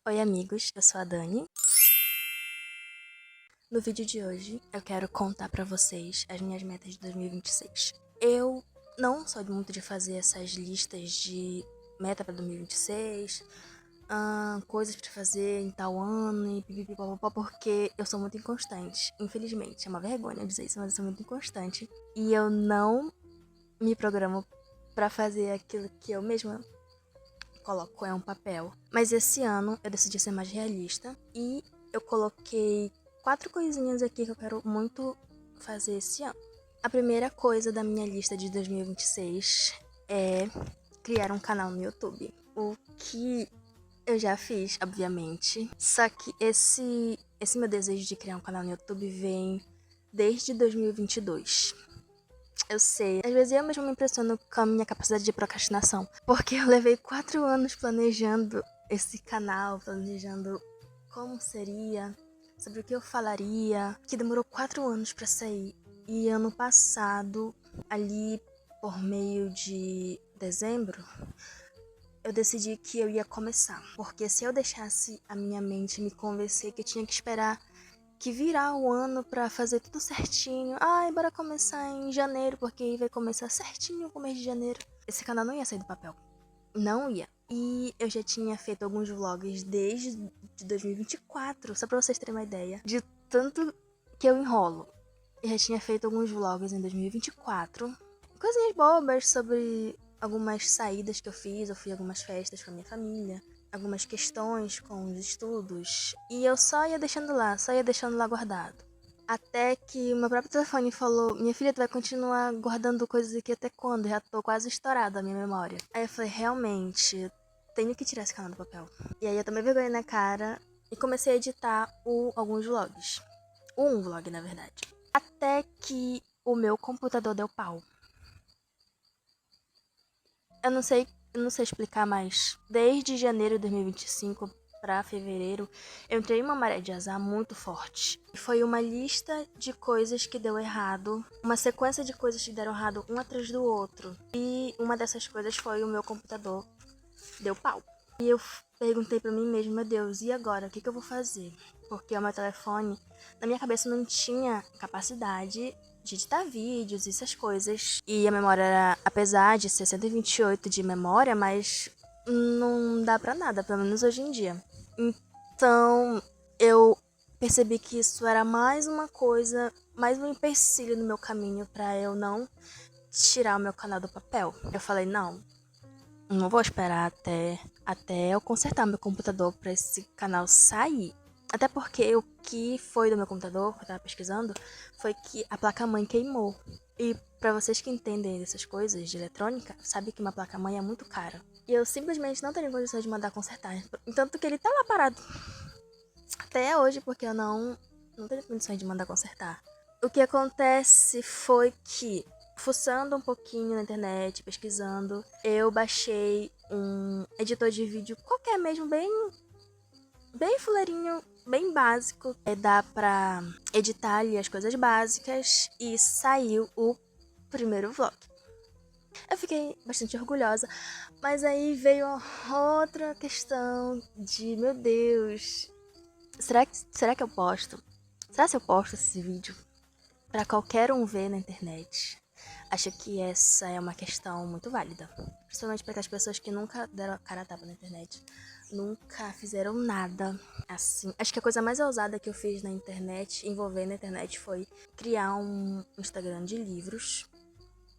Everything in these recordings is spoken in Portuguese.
Oi amigos, eu sou a Dani. No vídeo de hoje eu quero contar pra vocês as minhas metas de 2026. Eu não sou muito de fazer essas listas de meta pra 2026, coisas pra fazer em tal ano e pipipipopopó, porque eu sou muito inconstante. Infelizmente, é uma vergonha dizer isso, mas eu sou muito inconstante. E eu não me programo pra fazer aquilo que eu mesma coloco um papel. Mas esse ano eu decidi ser mais realista e eu coloquei 4 coisinhas aqui que eu quero muito fazer esse ano. A primeira coisa da minha lista de 2026 é criar um canal no YouTube. O que eu já fiz, obviamente. Só que esse meu desejo de criar um canal no YouTube vem desde 2022. Eu sei. Às vezes eu mesmo me impressiono com a minha capacidade de procrastinação. Porque eu levei 4 anos planejando esse canal, planejando como seria, sobre o que eu falaria, que demorou 4 anos pra sair. E ano passado, ali por meio de dezembro, eu decidi que eu ia começar. Porque se eu deixasse a minha mente me convencer que eu tinha que esperar que virar o ano pra fazer tudo certinho. Ai, bora começar em janeiro, porque aí vai começar certinho o mês de janeiro. Esse canal não ia sair do papel. Não ia. E eu já tinha feito alguns vlogs desde 2024, só pra vocês terem uma ideia. De tanto que eu enrolo. Eu já tinha feito alguns vlogs em 2024. Coisinhas bobas sobre algumas saídas que eu fiz. Eu fui a algumas festas com a minha família, algumas questões com os estudos, e eu só ia deixando lá guardado. Até que o meu próprio telefone falou: minha filha, tu vai continuar guardando coisas aqui até quando? Já tô quase estourada a minha memória. Aí eu falei: realmente, tenho que tirar esse canal do papel. E aí eu tomei vergonha na cara e comecei a editar alguns vlogs. Um vlog, na verdade. Até que o meu computador deu pau. Eu não sei explicar, mas desde janeiro de 2025 para fevereiro, eu entrei em uma maré de azar muito forte. E foi uma lista de coisas que deu errado, uma sequência de coisas que deram errado um atrás do outro. E uma dessas coisas foi o meu computador deu pau. E eu perguntei pra mim mesma: meu Deus, e agora? O que eu vou fazer? Porque o meu telefone, na minha cabeça, não tinha capacidade de editar vídeos e essas coisas. E a memória era, apesar de ser 128 de memória, mas não dá pra nada, pelo menos hoje em dia. Então, eu percebi que isso era mais uma coisa, mais um empecilho no meu caminho pra eu não tirar o meu canal do papel. Eu falei: não vou esperar até eu consertar meu computador pra esse canal sair. Até porque o que foi do meu computador, que eu tava pesquisando, foi que a placa-mãe queimou. E pra vocês que entendem dessas coisas de eletrônica, sabe que uma placa-mãe é muito cara. E eu simplesmente não tenho condições de mandar consertar. Tanto que ele tá lá parado até hoje, porque eu não tenho condições de mandar consertar. O que acontece foi que, fuçando um pouquinho na internet, pesquisando, eu baixei um editor de vídeo qualquer mesmo, bem fuleirinho, bem básico. Dá pra editar ali as coisas básicas e saiu o primeiro vlog. Eu fiquei bastante orgulhosa, mas aí veio outra questão de, meu Deus, será que eu posto? Será que eu posto esse vídeo pra qualquer um ver na internet? Acho que essa é uma questão muito válida. Principalmente para as pessoas que nunca deram a cara a tapa na internet. Nunca fizeram nada assim. Acho que a coisa mais ousada que eu fiz na internet, envolvendo a internet, foi criar um Instagram de livros.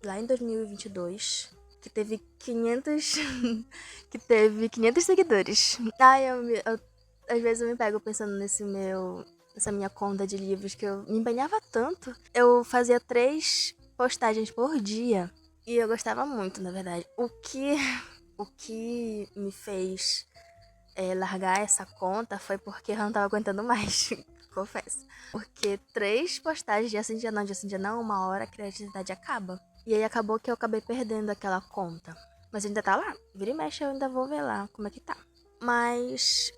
Lá em 2022. Que teve 500... que teve 500 seguidores. Ai, às vezes eu me pego pensando nessa minha conta de livros que eu me empenhava tanto. Eu fazia 3 postagens por dia e eu gostava muito, na verdade. O que me fez largar essa conta foi porque eu não tava aguentando mais, confesso. Porque 3 postagens dia sim, dia não, uma hora a criatividade acaba. E aí acabou que eu acabei perdendo aquela conta. Mas ainda tá lá, vira e mexe eu ainda vou ver lá como é que tá. Mas,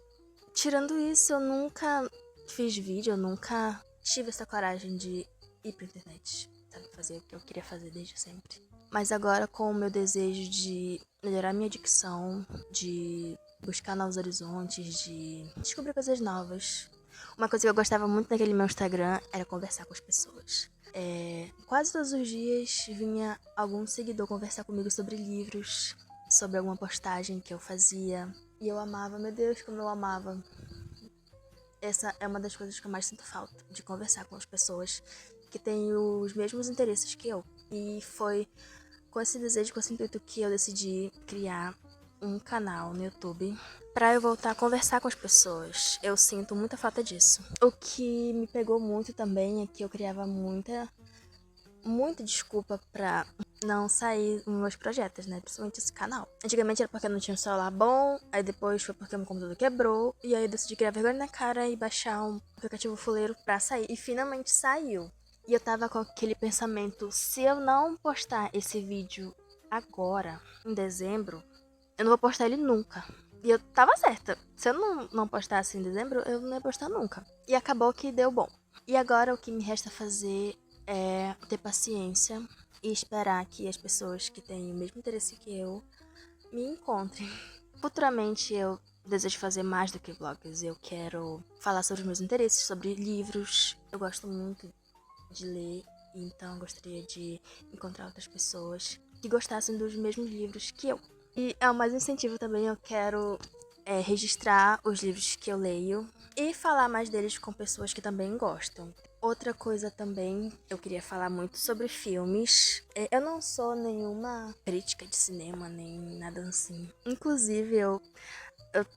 tirando isso, eu nunca fiz vídeo, eu nunca tive essa coragem de ir pra internet, sabe? Fazer o que eu queria fazer desde sempre. Mas agora, com o meu desejo de melhorar minha dicção, de buscar novos horizontes, de descobrir coisas novas. Uma coisa que eu gostava muito naquele meu Instagram era conversar com as pessoas. Quase todos os dias vinha algum seguidor conversar comigo sobre livros, sobre alguma postagem que eu fazia. E eu amava, meu Deus, como eu amava. Essa é uma das coisas que eu mais sinto falta, de conversar com as pessoas que têm os mesmos interesses que eu. E foi com esse desejo, com esse intuito que eu decidi criar um canal no YouTube pra eu voltar a conversar com as pessoas. Eu sinto muita falta disso. O que me pegou muito também é que eu criava muita desculpa pra não sair nos meus projetos, né? Principalmente esse canal. Antigamente era porque eu não tinha um celular bom, aí depois foi porque meu computador quebrou, e aí eu decidi criar vergonha na cara e baixar um aplicativo fuleiro pra sair. E finalmente saiu. E eu tava com aquele pensamento, se eu não postar esse vídeo agora, em dezembro, eu não vou postar ele nunca. E eu tava certa. Se eu não postasse em dezembro, eu não ia postar nunca. E acabou que deu bom. E agora o que me resta fazer é ter paciência e esperar que as pessoas que têm o mesmo interesse que eu me encontrem. Futuramente eu desejo fazer mais do que vlogs. Eu quero falar sobre os meus interesses, sobre livros. Eu gosto muito de ler, então eu gostaria de encontrar outras pessoas que gostassem dos mesmos livros que eu. E é mais incentivo também, eu quero registrar os livros que eu leio e falar mais deles com pessoas que também gostam. Outra coisa também, eu queria falar muito sobre filmes. Eu não sou nenhuma crítica de cinema, nem nada assim. Inclusive, eu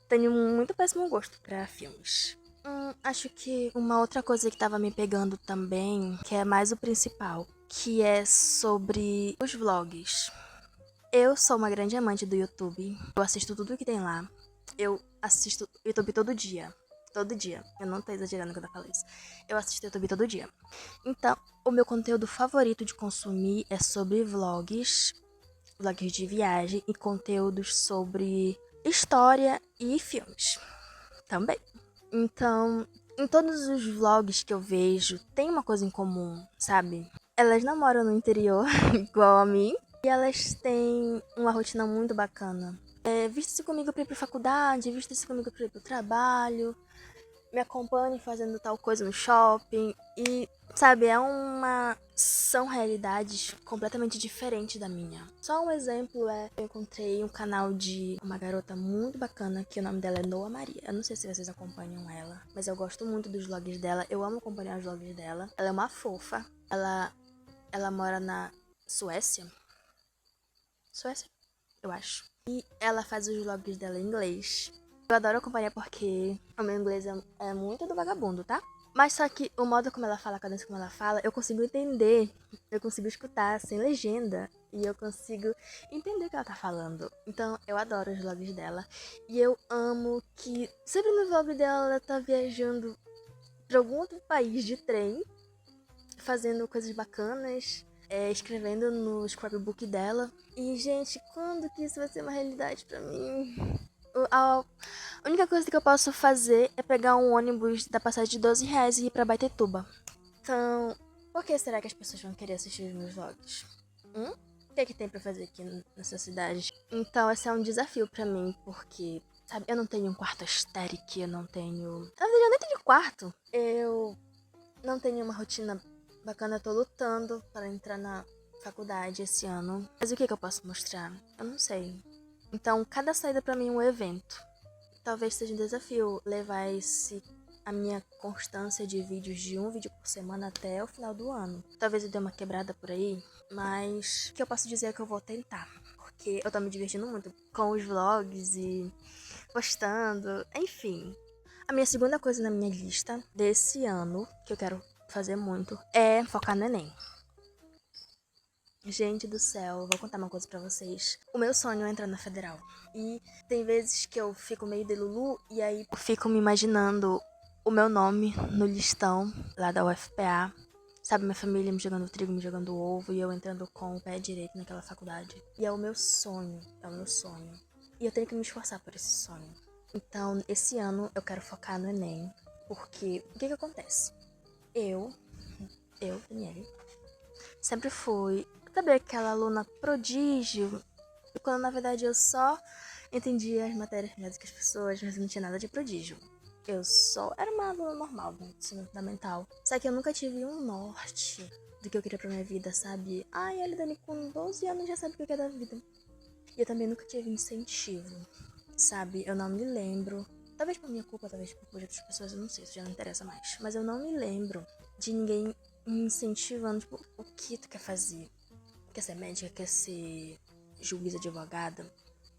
tenho muito péssimo gosto pra filmes. Acho que uma outra coisa que tava me pegando também, que é mais o principal, que é sobre os vlogs. Eu sou uma grande amante do YouTube. Eu assisto tudo que tem lá. Eu assisto YouTube todo dia. Todo dia. Eu não tô exagerando quando eu falo isso. Eu assisto YouTube todo dia. Então, o meu conteúdo favorito de consumir é sobre vlogs, vlogs de viagem e conteúdos sobre história e filmes também. Então, em todos os vlogs que eu vejo, tem uma coisa em comum, sabe? Elas não moram no interior, igual a mim, e elas têm uma rotina muito bacana. Vista-se comigo pra ir pra faculdade, vista-se comigo pra ir pro trabalho, me acompanhe fazendo tal coisa no shopping, e, sabe, são realidades completamente diferentes da minha. Só um exemplo eu encontrei um canal de uma garota muito bacana, que o nome dela é Noa Maria. Eu não sei se vocês acompanham ela, mas eu gosto muito dos vlogs dela, eu amo acompanhar os vlogs dela. Ela é uma fofa, ela mora na Suécia? Suécia? Eu acho. E ela faz os vlogs dela em inglês. Eu adoro acompanhar porque o meu inglês é muito do vagabundo, tá? Mas só que o modo como ela fala, a cadência como ela fala, eu consigo entender, eu consigo escutar sem legenda e eu consigo entender o que ela tá falando. Então eu adoro os vlogs dela e eu amo que sempre no vlog dela ela tá viajando pra algum outro país de trem, fazendo coisas bacanas, escrevendo no scrapbook dela. E gente, quando que isso vai ser uma realidade pra mim? A única coisa que eu posso fazer é pegar um ônibus da passagem de R$ 12 e ir pra Baitetuba. Então, por que será que as pessoas vão querer assistir os meus vlogs? O que é que tem pra fazer aqui nessa cidade? Então, esse é um desafio pra mim, porque, sabe, eu não tenho um quarto estéril, eu não tenho... Na verdade, eu nem tenho quarto. Eu não tenho uma rotina bacana, eu tô lutando para entrar na faculdade esse ano. Mas o que eu posso mostrar? Eu não sei. Então, cada saída pra mim é um evento. Talvez seja um desafio levar a minha constância de vídeos de um vídeo por semana até o final do ano. Talvez eu dê uma quebrada por aí, mas o que eu posso dizer é que eu vou tentar. Porque eu tô me divertindo muito com os vlogs e postando, enfim. A minha segunda coisa na minha lista desse ano, que eu quero fazer muito, é focar no Enem. Gente do céu, vou contar uma coisa pra vocês. O meu sonho é entrar na federal. E tem vezes que eu fico meio de Lulu e aí eu fico me imaginando o meu nome no listão lá da UFPA. Sabe, minha família me jogando trigo, me jogando ovo e eu entrando com o pé direito naquela faculdade. E é o meu sonho, é o meu sonho. E eu tenho que me esforçar por esse sonho. Então, esse ano eu quero focar no Enem. Porque o que acontece? Eu, Daniele, sempre fui, sabe, aquela aluna prodígio, quando na verdade eu só Entendia as matérias melhor do que as pessoas, mas eu não tinha nada de prodígio. Eu só era uma aluna normal do ensino fundamental. Só que eu nunca tive um norte do que eu queria pra minha vida, sabe? Ai, ele Dani com 12 anos já sabe o que eu quero da vida. E eu também nunca tive incentivo, sabe? Eu não me lembro. Talvez por minha culpa, talvez por culpa de outras pessoas, eu não sei, isso já não interessa mais. Mas eu não me lembro de ninguém me incentivando, tipo, o que tu quer fazer? Quer ser médica? Quer ser juiz, advogada?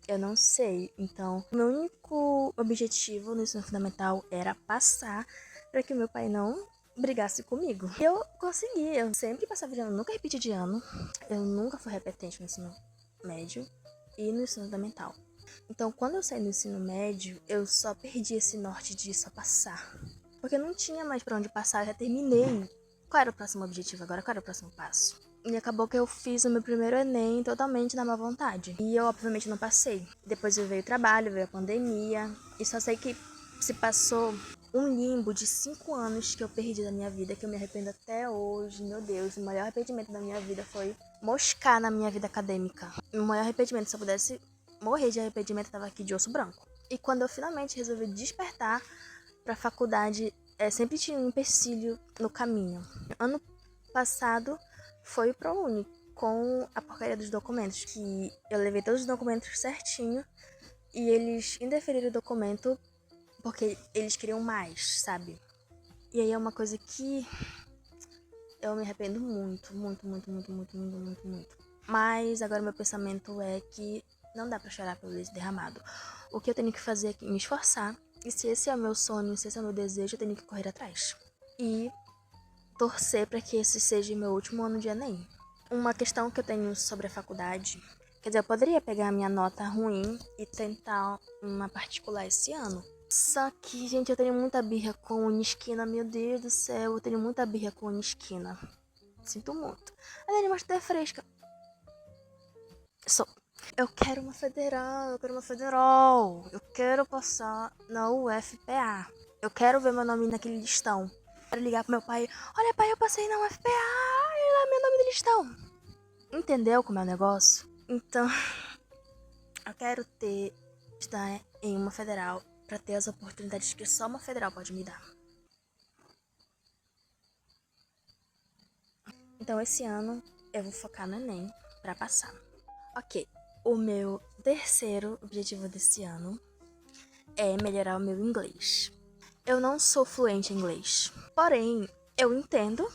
Eu não sei. Então, meu único objetivo no ensino fundamental era passar para que meu pai não brigasse comigo. E eu consegui. Eu sempre passava de ano, nunca repeti de ano. Eu nunca fui repetente no ensino médio e no ensino fundamental. Então, quando eu saí do ensino médio, eu só perdi esse norte de só passar. Porque não tinha mais pra onde passar, eu já terminei. Qual era o próximo objetivo agora? Qual era o próximo passo? E acabou que eu fiz o meu primeiro Enem totalmente na má vontade. E eu, obviamente, não passei. Depois veio o trabalho, veio a pandemia. E só sei que se passou um limbo de 5 anos que eu perdi da minha vida, que eu me arrependo até hoje. Meu Deus, o maior arrependimento da minha vida foi moscar na minha vida acadêmica. O maior arrependimento, se eu pudesse morrer de arrependimento, eu tava aqui de osso branco. E quando eu finalmente resolvi despertar pra faculdade, sempre tinha um empecilho no caminho. Ano passado foi o ProUni com a porcaria dos documentos, que eu levei todos os documentos certinho e eles indeferiram o documento porque eles queriam mais, sabe? E aí é uma coisa que eu me arrependo muito, muito, muito, muito, muito, muito, muito, muito. Mas agora meu pensamento é que não dá pra chorar pelo leite derramado. O que eu tenho que fazer é me esforçar. E se esse é o meu sonho, se esse é o meu desejo, eu tenho que correr atrás. E torcer para que esse seja meu último ano de Enem. Uma questão que eu tenho sobre a faculdade, quer dizer, eu poderia pegar a minha nota ruim e tentar uma particular esse ano. Só que, gente, eu tenho muita birra com Unisquina, meu Deus do céu, eu tenho muita birra com Unisquina. Sinto muito. A Dani Mostra é fresca. Eu quero uma federal, eu quero passar na UFPA. Eu quero ver meu nome naquele listão. Quero ligar pro meu pai, olha pai, eu passei na UFPA, olha lá meu nome no listão. Entendeu como é o negócio? Então, eu quero estar em uma federal pra ter as oportunidades que só uma federal pode me dar. Então esse ano eu vou focar no Enem pra passar. Ok, o meu terceiro objetivo desse ano é melhorar o meu inglês. Eu não sou fluente em inglês, porém, eu entendo,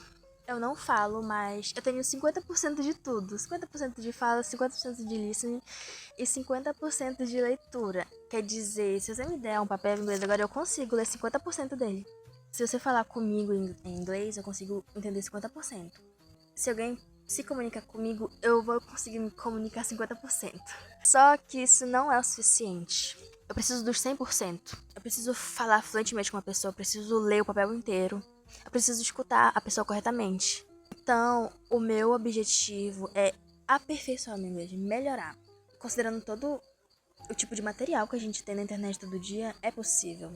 eu não falo, mas eu tenho 50% de tudo. 50% de fala, 50% de listening e 50% de leitura. Quer dizer, se você me der um papel em inglês agora, eu consigo ler 50% dele. Se você falar comigo em inglês, eu consigo entender 50%. Se alguém se comunicar comigo, eu vou conseguir me comunicar 50%. Só que isso não é o suficiente. Eu preciso dos 100%. Eu preciso falar fluentemente com uma pessoa, eu preciso ler o papel inteiro. Eu preciso escutar a pessoa corretamente. Então, o meu objetivo é aperfeiçoar meu inglês, melhorar. Considerando todo o tipo de material que a gente tem na internet todo dia, é possível.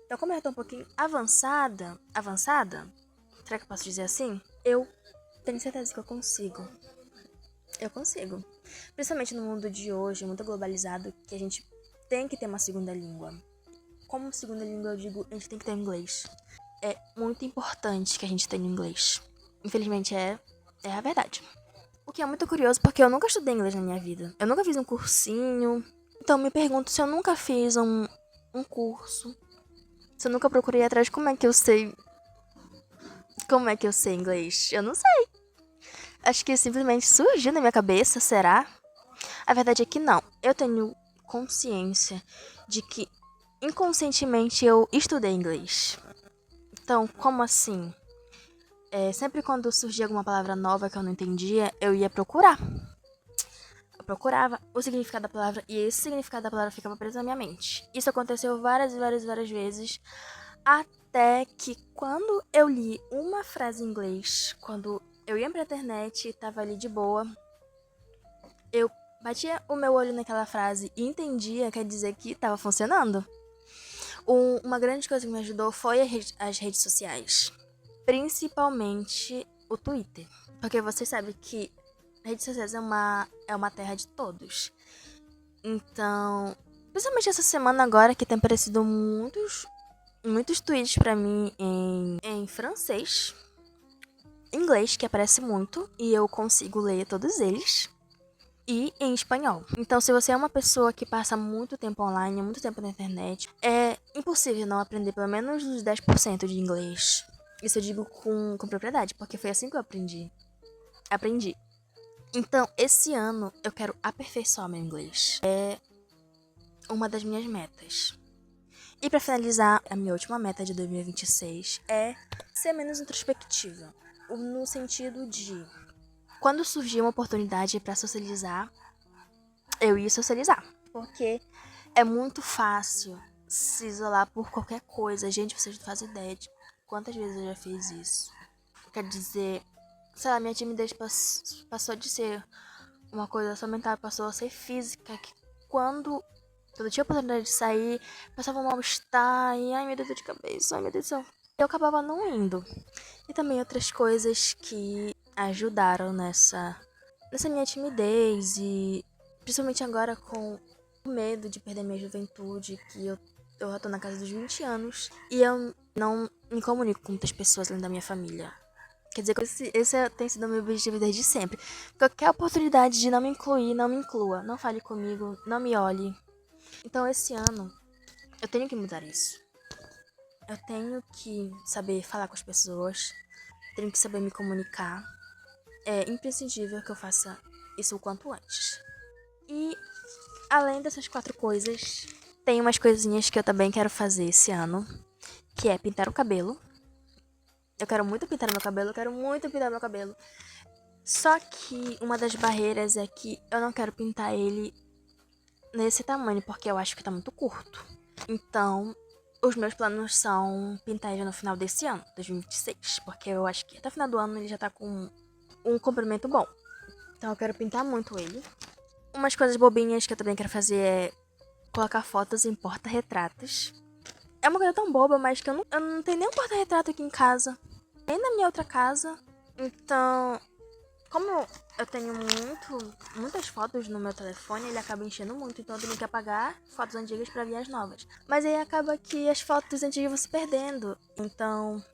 Então, como eu tô um pouquinho avançada, será que eu posso dizer assim? Eu tenho certeza que eu consigo. Eu consigo. Principalmente no mundo de hoje, muito globalizado, que a gente tem que ter uma segunda língua. Como segunda língua, eu digo, a gente tem que ter inglês. É muito importante que a gente tenha inglês. Infelizmente, é a verdade. O que é muito curioso, porque eu nunca estudei inglês na minha vida. Eu nunca fiz um cursinho. Então, me pergunto se eu nunca fiz um curso. Se eu nunca procurei atrás, como é que eu sei... Como é que eu sei inglês? Eu não sei. Acho que simplesmente surgiu na minha cabeça, será? A verdade é que não. Eu tenho consciência de que inconscientemente eu estudei inglês. Então, como assim? Sempre quando surgia alguma palavra nova que eu não entendia, eu ia procurar. Eu procurava o significado da palavra e esse significado da palavra ficava preso na minha mente. Isso aconteceu várias vezes, até que quando eu li uma frase em inglês, quando eu ia pra internet e tava ali de boa, eu batia o meu olho naquela frase e entendia, quer dizer que tava funcionando. Uma grande coisa que me ajudou foi as redes sociais. Principalmente o Twitter. Porque você sabe que redes sociais é uma terra de todos. Então, Principalmente essa semana agora que tem aparecido muitos tweets pra mim em francês, inglês, que aparece muito, e eu consigo ler todos eles, e em espanhol. Então, se você é uma pessoa que passa muito tempo online, muito tempo na internet, é impossível não aprender pelo menos uns 10% de inglês. Isso eu digo com propriedade, porque foi assim que eu aprendi. Então, esse ano eu quero aperfeiçoar meu inglês. É uma das minhas metas. E pra finalizar, a minha última meta de 2026 é ser menos introspectiva. No sentido de, quando surgir uma oportunidade pra socializar, eu ia socializar. Porque é muito fácil se isolar por qualquer coisa. Gente, vocês não fazem ideia de quantas vezes eu já fiz isso. Quer dizer, sei lá, minha timidez passou de ser uma coisa só mental, passou a ser física. Que quando eu tinha a oportunidade de sair, passava um mal-estar e ai meu Deus, dor de cabeça, ai meu Deus do céu. Eu acabava não indo. E também outras coisas que ajudaram nessa minha timidez e principalmente agora com o medo de perder minha juventude, que eu já tô na casa dos 20 anos e eu não me comunico com muitas pessoas além da minha família. Quer dizer, esse tem sido o meu objetivo desde sempre. Qualquer oportunidade de não me incluir, não me inclua. Não fale comigo, não me olhe. Então, esse ano, eu tenho que mudar isso. Eu tenho que saber falar com as pessoas. Tenho que saber me comunicar. É imprescindível que eu faça isso o quanto antes. E, além dessas 4 coisas, tem umas coisinhas que eu também quero fazer esse ano. Que é pintar o cabelo. Eu quero muito pintar meu cabelo, eu quero muito pintar meu cabelo. Só que uma das barreiras é que eu não quero pintar ele nesse tamanho, porque eu acho que tá muito curto. Então, os meus planos são pintar ele no final desse ano, 2026, porque eu acho que até o final do ano ele já tá com um comprimento bom. Então eu quero pintar muito ele. Umas coisas bobinhas que eu também quero fazer é colocar fotos em porta-retratos. É uma coisa tão boba, mas que eu não tenho nenhum porta-retrato aqui em casa. Nem na minha outra casa. Então, como eu tenho muitas fotos no meu telefone, ele acaba enchendo muito, então eu tenho que apagar fotos antigas pra ver as novas. Mas aí acaba que as fotos antigas vão se perdendo. Então,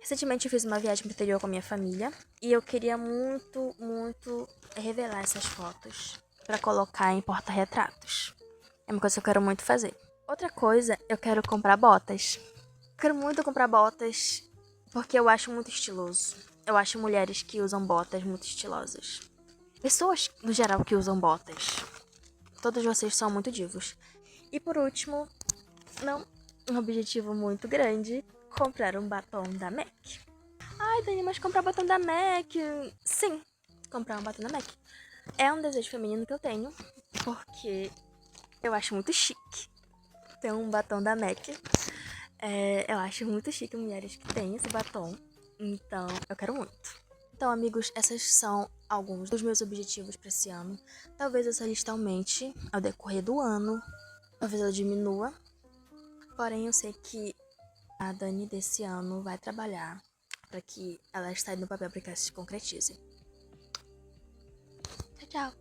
recentemente eu fiz uma viagem pro interior com a minha família e eu queria muito revelar essas fotos pra colocar em porta-retratos. É uma coisa que eu quero muito fazer. Outra coisa, eu quero comprar botas. Quero muito comprar botas porque eu acho muito estiloso. Eu acho mulheres que usam botas muito estilosas. Pessoas, no geral, que usam botas. Todos vocês são muito divos. E por último, não um objetivo muito grande, comprar um batom da MAC. Ai, Dani, mas comprar batom da MAC... Sim, comprar um batom da MAC. É um desejo feminino que eu tenho, porque eu acho muito chique ter um batom da MAC. Eu acho muito chique mulheres que têm esse batom. Então, eu quero muito. Então, amigos, essas são alguns dos meus objetivos para esse ano. Talvez essa lista aumente ao decorrer do ano. Talvez ela diminua. Porém, eu sei que a Dani desse ano vai trabalhar para que ela esteja no papel para que ela se concretize. Tchau, tchau.